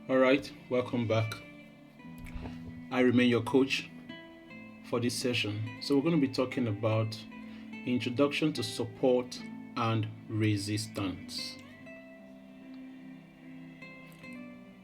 All right, welcome back. I remain your coach for this session. So we're going to be talking about introduction to support and resistance.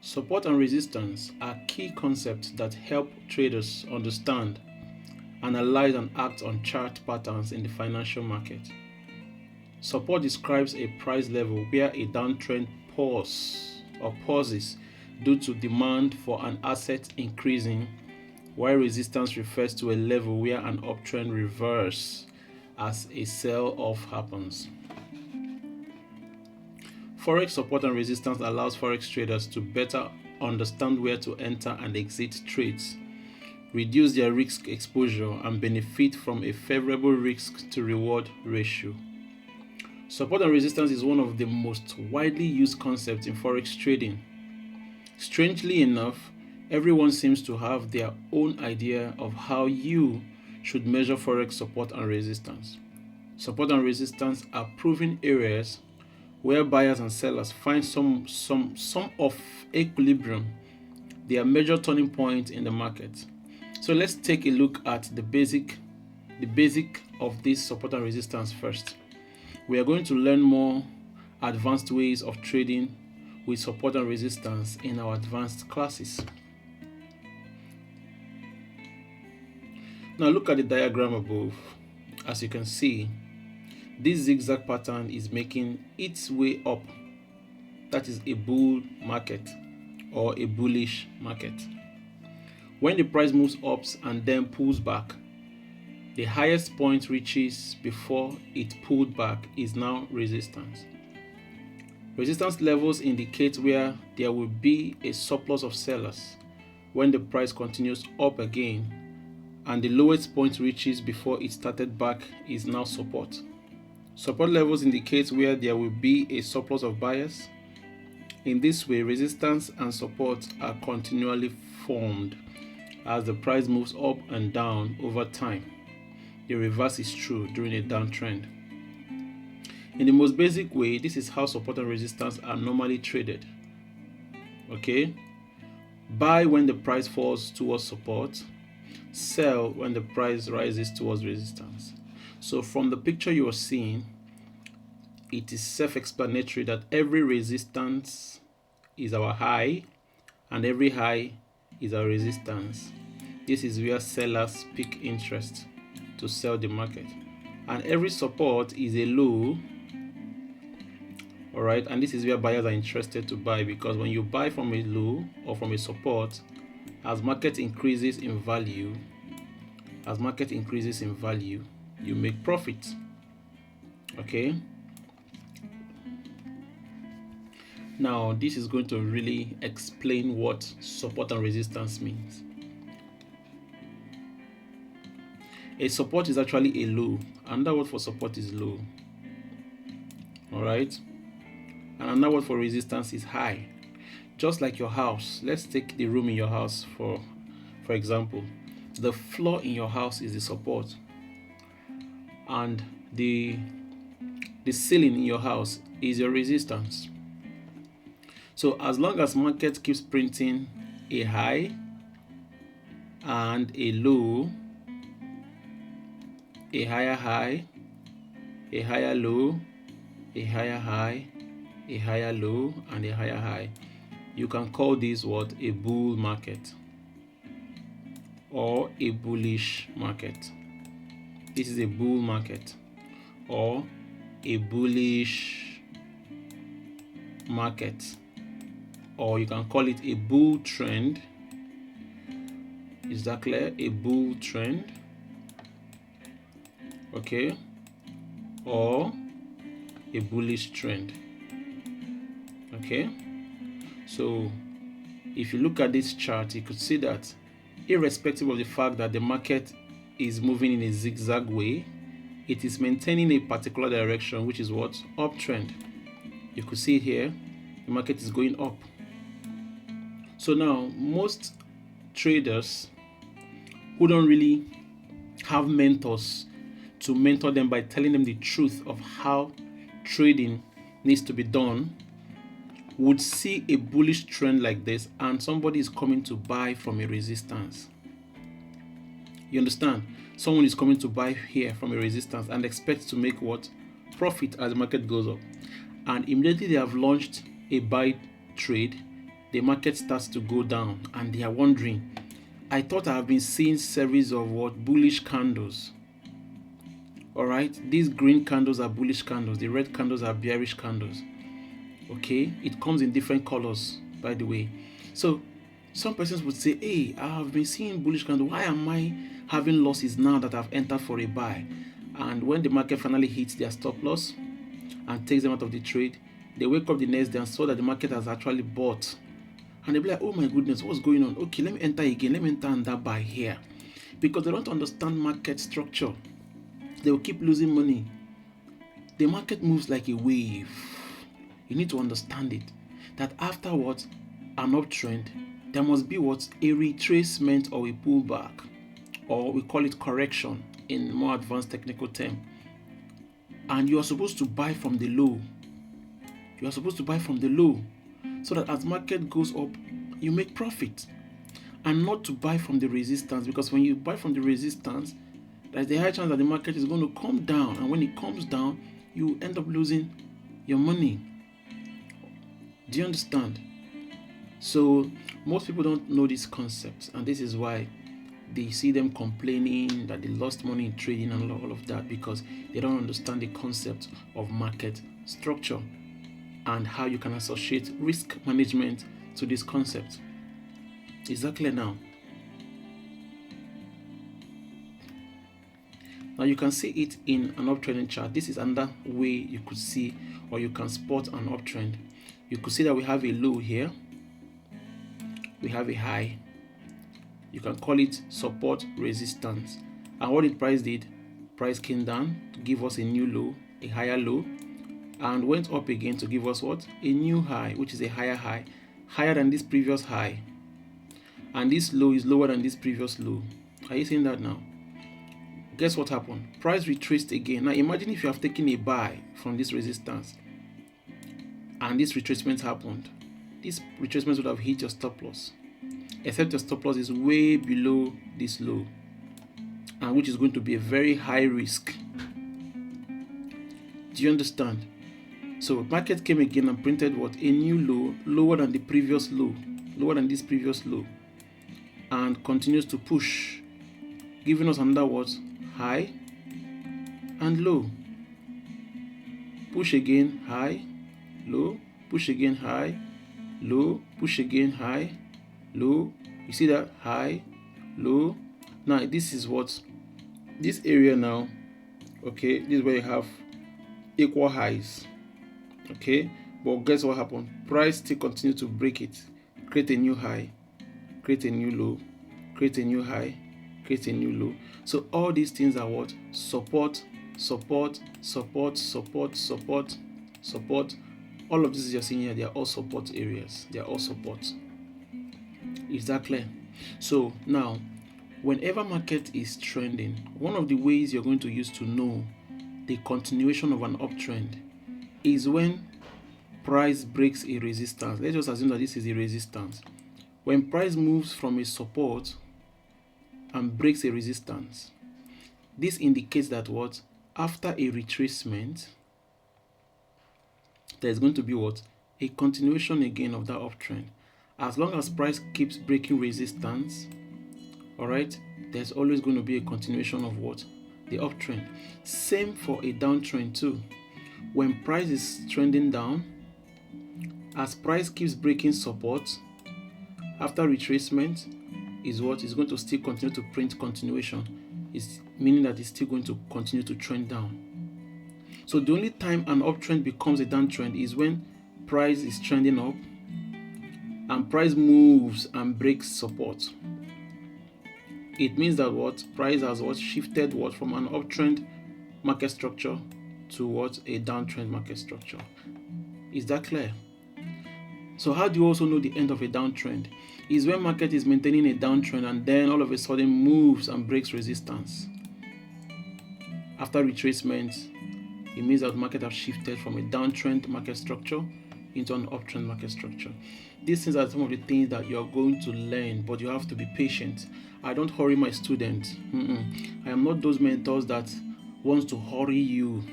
Support and resistance are key concepts that help traders understand, analyze and act on chart patterns in the financial market. Support describes a price level where a downtrend pauses due to demand for an asset increasing, while resistance refers to a level where an uptrend reverses as a sell-off happens. Forex support and resistance allows Forex traders to better understand where to enter and exit trades, reduce their risk exposure, and benefit from a favorable risk to reward ratio. Support and resistance is one of the most widely used concepts in Forex trading. Strangely enough, everyone seems to have their own idea of how you should measure Forex support and resistance. Support and resistance are proven areas where buyers and sellers find some of equilibrium. They are major turning points in the market. So let's take a look at the basic of this support and resistance first. We are going to learn more advanced ways of trading with support and resistance in our advanced classes. Now look at the diagram above. As you can see, this zigzag pattern is making its way up. That is a bull market or a bullish market. When the price moves up and then pulls back, the highest point reaches before it pulled back is now resistance. Resistance levels indicate where there will be a surplus of sellers when the price continues up again, and the lowest point reaches before it started back is now support. Support levels indicate where there will be a surplus of buyers. In this way, resistance and support are continually formed as the price moves up and down over time. The reverse is true during a downtrend. In the most basic way, this is how support and resistance are normally traded. Okay? Buy when the price falls towards support, sell when the price rises towards resistance. So from the picture you are seeing, it is self-explanatory that every resistance is our high and every high is our resistance. This is where sellers pick interest to sell the market. And every support is a low. Alright, and this is where buyers are interested to buy, because when you buy from a low or from a support, as market increases in value, you make profit. Okay. Now, this is going to really explain what support and resistance means. A support is actually a low. Another word for support is low. Alright. And another word for resistance is high. Just like your house. Let's take the room in your house for example. The floor in your house is the support, and the ceiling in your house is your resistance. So as long as market keeps printing a high and a low, a higher high, a higher low, a higher high, a higher low, and a higher high, you can call this what? A bull market or a bullish market. This is a bull market or a bullish market, or you can call it a bull trend. Is that clear? A bull trend. Okay, or a bullish trend. Okay, so if you look at this chart, you could see that irrespective of the fact that the market is moving in a zigzag way, it is maintaining a particular direction, which is what? Uptrend. You could see it here, the market is going up. So now, most traders who don't really have mentors to mentor them by telling them the truth of how trading needs to be done would see a bullish trend like this and somebody is coming to buy from a resistance. You understand? Someone is coming to buy here from a resistance and expects to make what? Profit as the market goes up. And immediately they have launched a buy trade, the market starts to go down and they are wondering, I thought I have been seeing series of what? Bullish candles. Alright, these green candles are bullish candles, the red candles are bearish candles. Okay, it comes in different colors, by the way. So some persons would say, hey, I have been seeing bullish candles, why am I having losses now that I've entered for a buy? And when the market finally hits their stop loss and takes them out of the trade, they wake up the next day and saw that the market has actually bought. And they'll be like, oh my goodness, what's going on? Okay, let me enter again, let me enter and that buy here. Because they don't understand market structure. They will keep losing money. The market moves like a wave. You need to understand it. That afterwards, an uptrend, there must be what? A retracement or a pullback. Or we call it correction in more advanced technical term. And you are supposed to buy from the low. You are supposed to buy from the low. So that as market goes up, you make profit. And not to buy from the resistance. Because when you buy from the resistance, there's a high chance that the market is going to come down, and when it comes down, you end up losing your money. Do you understand? So most people don't know these concepts, and this is why they see them complaining that they lost money in trading and all of that, because they don't understand the concept of market structure and how you can associate risk management to this concept. Is that clear now? Now you can see it in an uptrending chart. This is another way you could see, or you can spot an uptrend. You could see that we have a low here, we have a high. You can call it support resistance. And what did price did? Price came down to give us a new low, a higher low, and went up again to give us what? A new high, which is a higher high, higher than this previous high. And this low is lower than this previous low. Are you seeing that now? Guess what happened? Price retraced again. Now imagine if you have taken a buy from this resistance and this retracement happened. This retracement would have hit your stop loss, except your stop loss is way below this low, and which is going to be a very high risk. Do you understand? So market came again and printed what? A new low, lower than the previous low, lower than this previous low, and continues to push, giving us another what? High and low. Push again, high, low, push again, high, low, push again, high, low. You see that? High, low. Now this is what? This area now, okay, this is where you have equal highs. Okay, but guess what happened? Price still continued to break it, create a new high, create a new low, create a new high, create a new low. So all these things are what? Support, support, support, support, support, support. All of this you're seeing here, they are all support areas. They are all support. Is that clear? So now, whenever market is trending, one of the ways you're going to use to know the continuation of an uptrend is when price breaks a resistance. Let's just assume that this is a resistance. When price moves from a support and breaks a resistance, this indicates that what? After a retracement, there is going to be what? A continuation again of that uptrend. As long as price keeps breaking resistance, all right, there's always going to be a continuation of what? The uptrend. Same for a downtrend too. When price is trending down, as price keeps breaking support, after retracement is what is going to still continue to print continuation. It's meaning that it's still going to continue to trend down. So the only time an uptrend becomes a downtrend is when price is trending up and price moves and breaks support. It means that what? Price has what? Shifted what? From an uptrend market structure to what? A downtrend market structure. Is that clear? So how do you also know the end of a downtrend? Is when market is maintaining a downtrend and then all of a sudden moves and breaks resistance. After retracement, it means that market has shifted from a downtrend market structure into an uptrend market structure. These things are some of the things that you are going to learn, but you have to be patient. I don't hurry my students. I am not those mentors that wants to hurry you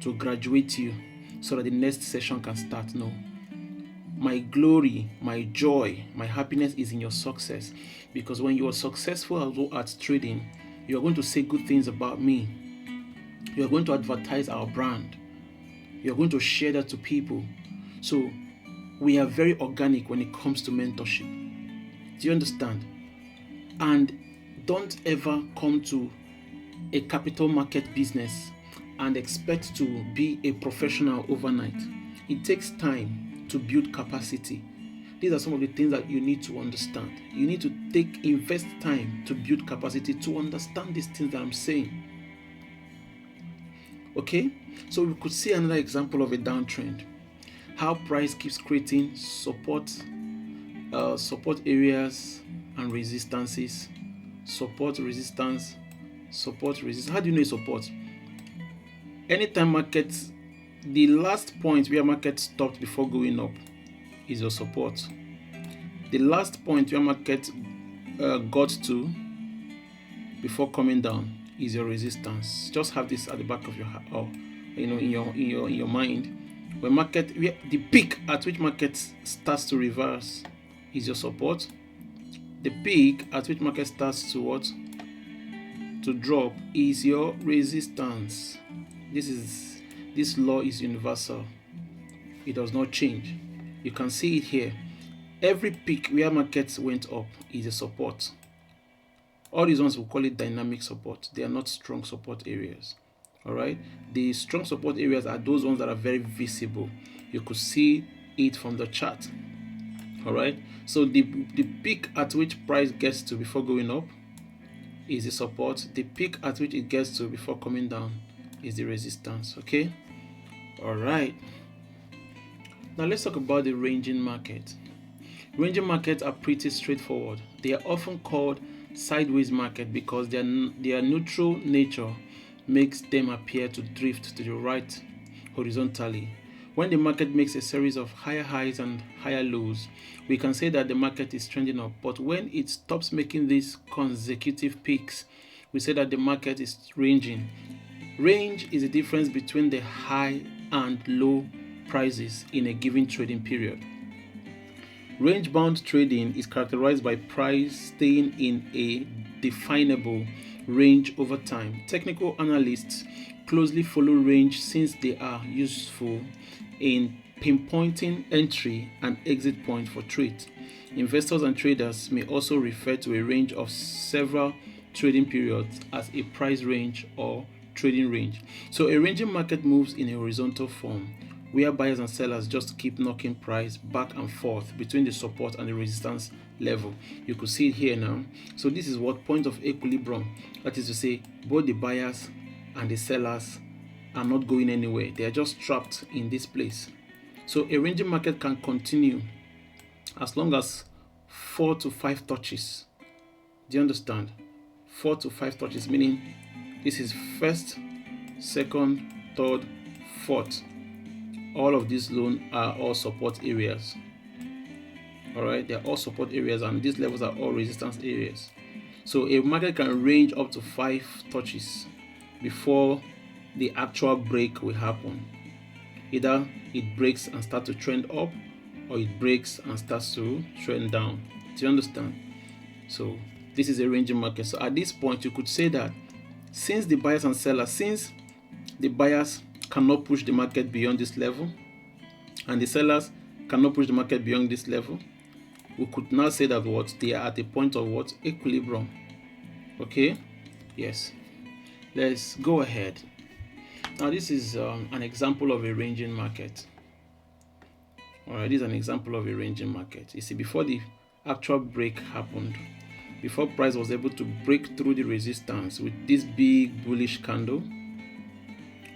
to graduate you so that the next session can start. No. My glory, my joy, my happiness is in your success, because when you are successful at trading, you are going to say good things about me. You are going to advertise our brand. You are going to share that to people. So we are very organic when it comes to mentorship. Do you understand? And don't ever come to a capital market business and expect to be a professional overnight. It takes time to build capacity. These are some of the things that you need to understand. You need to invest time to build capacity to understand these things that I'm saying. Okay, so we could see another example of a downtrend. How price keeps creating support areas and resistances. Support, resistance, support, resistance. How do you know support? Anytime markets, the last point where market stopped before going up is your support. The last point where market got to before coming down is your resistance. Just have this at the back of your heart, or in your mind. When the peak at which market starts to reverse is your support. The peak at which market starts to to drop is your resistance. This law is universal. It does not change. You can see it here. Every peak where markets went up is a support. All these ones, we call it dynamic support. They are not strong support areas. All right. The strong support areas are those ones that are very visible. You could see it from the chart. All right. So the peak at which price gets to before going up is the support. The peak at which it gets to before coming down is the resistance. Okay. All right. Now let's talk about the ranging market. Ranging markets are pretty straightforward. They are often called sideways market because their neutral nature makes them appear to drift to the right horizontally. When the market makes a series of higher highs and higher lows, we can say that the market is trending up. But when it stops making these consecutive peaks, we say that the market is ranging. Range is the difference between the high and low prices in a given trading period. Range-bound trading is characterized by price staying in a definable range over time. Technical analysts closely follow range since they are useful in pinpointing entry and exit points for trades. Investors and traders may also refer to a range of several trading periods as a price range or trading range. So a ranging market moves in a horizontal form, where buyers and sellers just keep knocking price back and forth between the support and the resistance level. You could see it here now. So this is what point of equilibrium. That is to say, both the buyers and the sellers are not going anywhere. They are just trapped in this place. So a ranging market can continue as long as 4 to 5 touches. Do you understand? 4 to 5 touches, meaning this is first, second, third, fourth. All of these loans are all support areas. All right, they are all support areas, and these levels are all resistance areas. So a market can range up to 5 touches before the actual break will happen. Either it breaks and starts to trend up, or it breaks and starts to trend down. Do you understand? So this is a ranging market. So at this point, you could say that since the buyers cannot push the market beyond this level, and the sellers cannot push the market beyond this level, we could now say that they are at a point of equilibrium. Okay, yes, let's go ahead. Now this is an example of a ranging market. All right, this is an example of a ranging market. You see, before the actual break happened, before price was able to break through the resistance with this big bullish candle.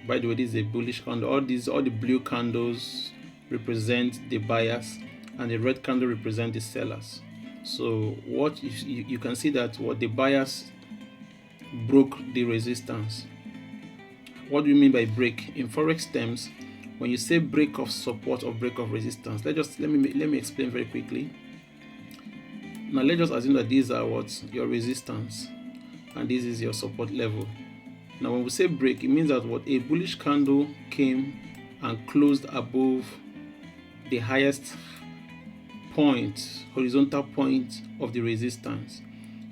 By the way, this is a bullish candle. All the blue candles represent the buyers, and the red candle represent the sellers. So what you can see that the buyers broke the resistance. What do you mean by break? In forex terms, when you say break of support or break of resistance, let me explain very quickly. Now let's just assume that these are what your resistance and this is your support level. Now when we say break, it means that what a bullish candle came and closed above the highest point, horizontal point of the resistance.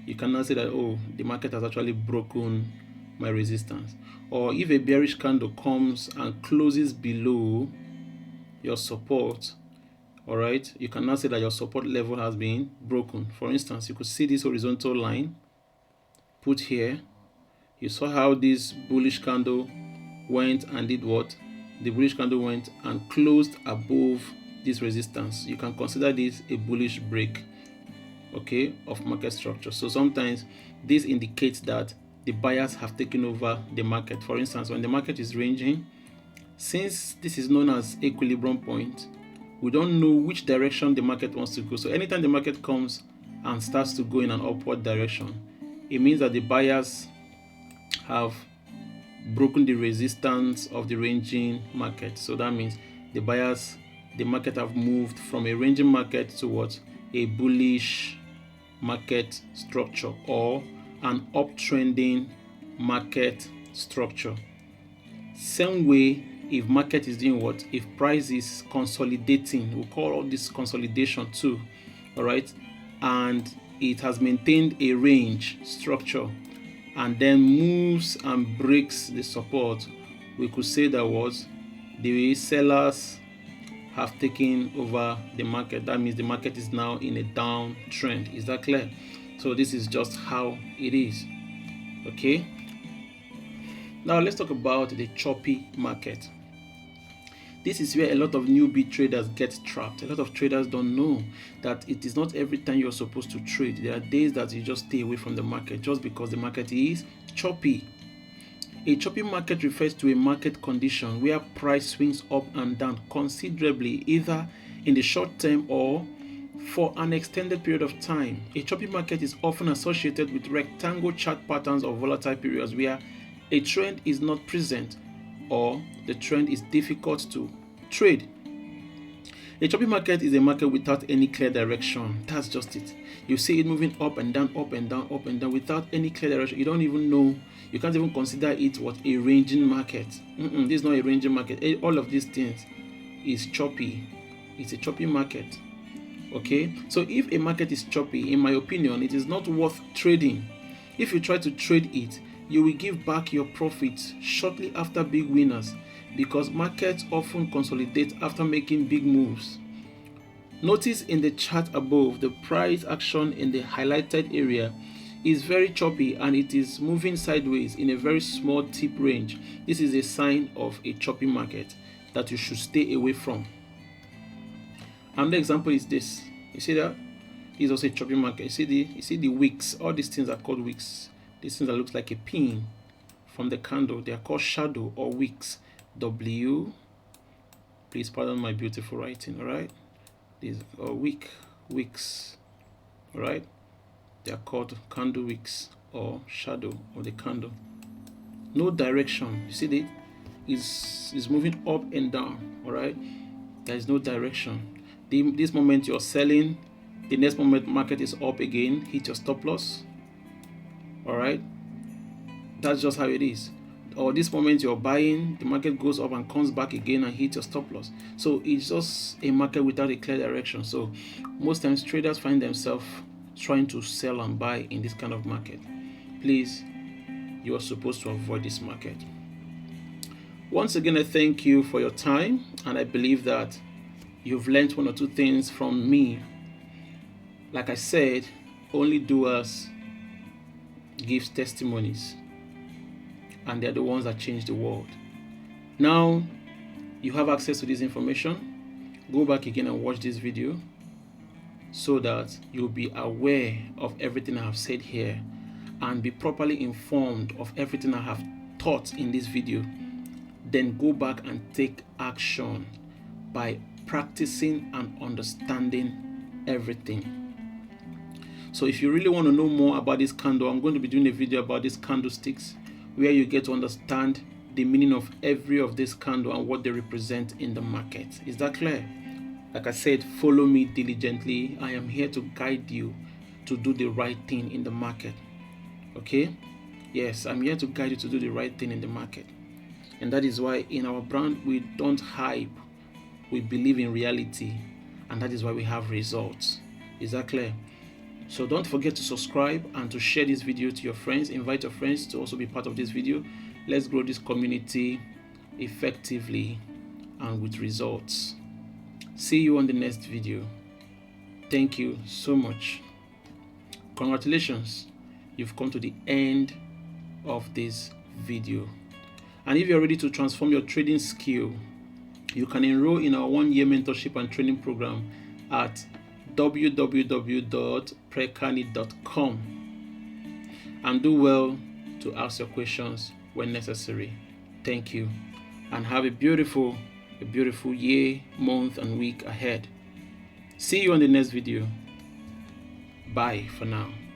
You cannot say that, oh, the market has actually broken my resistance. Or if a bearish candle comes and closes below your support, all right, you cannot say that your support level has been broken. For instance, you could see this horizontal line put here. You saw how this bullish candle went and did what? The bullish candle went and closed above this resistance. You can consider this a bullish break, okay, of market structure. So sometimes this indicates that the buyers have taken over the market. For instance, when the market is ranging, since this is known as equilibrium point, we don't know which direction the market wants to go. So anytime the market comes and starts to go in an upward direction, it means that the buyers have broken the resistance of the ranging market. So that means the market have moved from a ranging market to what? A bullish market structure or an uptrending market structure. Same way, if market is doing what? If price is consolidating, we call all this consolidation too, all right, and it has maintained a range structure and then moves and breaks the support, we could say that was the sellers have taken over the market. That means the market is now in a downtrend. Is that clear? So this is just how it is. Okay. Now let's talk about the choppy market. This is where a lot of newbie traders get trapped. A lot of traders don't know that it is not every time you're supposed to trade. There are days that you just stay away from the market just because the market is choppy. A choppy market refers to a market condition where price swings up and down considerably, either in the short term or for an extended period of time. A choppy market is often associated with rectangle chart patterns or volatile periods where a trend is not present or the trend is difficult to trade. A choppy market is a market without any clear direction. That's just it. You see it moving up and down, up and down, up and down without any clear direction. You don't even know. You can't even consider it what a ranging market. This is not a ranging market. All of these things is choppy. It's a choppy market. Okay. So if a market is choppy, in my opinion, it is not worth trading. If you try to trade it, you will give back your profits shortly after big winners, because markets often consolidate after making big moves. Notice in the chart above, the price action in the highlighted area is very choppy and it is moving sideways in a very small tip range. This is a sign of a choppy market that you should stay away from. Another example is this. You see that? This is also a choppy market. You see the wicks. All these things are called wicks. These things that looks like a pin from the candle, they are called shadow or wicks. W, please pardon my beautiful writing, all right? These are wicks, all right? They are called candle wicks or shadow of the candle. No direction. You see it's moving up and down, all right? There is no direction. This moment you're selling, the next moment market is up again, hit your stop loss. All right, that's just how it is. Or this moment you're buying, the market goes up and comes back again and hits your stop loss. So it's just a market without a clear direction. So most times traders find themselves trying to sell and buy in this kind of market. Please, you are supposed to avoid this market. Once again, I thank you for your time, and I believe that you've learned one or two things from me. Like I said, only doers gives testimonies, and they're the ones that change the world. Now you have access to this information. Go back again and watch this video so that you'll be aware of everything I have said here and be properly informed of everything I have taught in this video. Then go back and take action by practicing and understanding everything. So if you really want to know more about this candle, I'm going to be doing a video about these candlesticks where you get to understand the meaning of every of this candle and what they represent in the market. Is that clear? Like I said, follow me diligently. I am here to guide you to do the right thing in the market. Okay? Yes, I'm here to guide you to do the right thing in the market. And that is why in our brand, we don't hype. We believe in reality. And that is why we have results. Is that clear? So don't forget to subscribe and to share this video to your friends. Invite your friends to also be part of this video. Let's grow this community effectively and with results. See you on the next video. Thank you so much. Congratulations. You've come to the end of this video. And if you're ready to transform your trading skill, you can enroll in our 1-year mentorship and training program at www.prekani.com and do well to ask your questions when necessary. Thank you and have a beautiful year, month and week ahead. See you on the next video. Bye for now.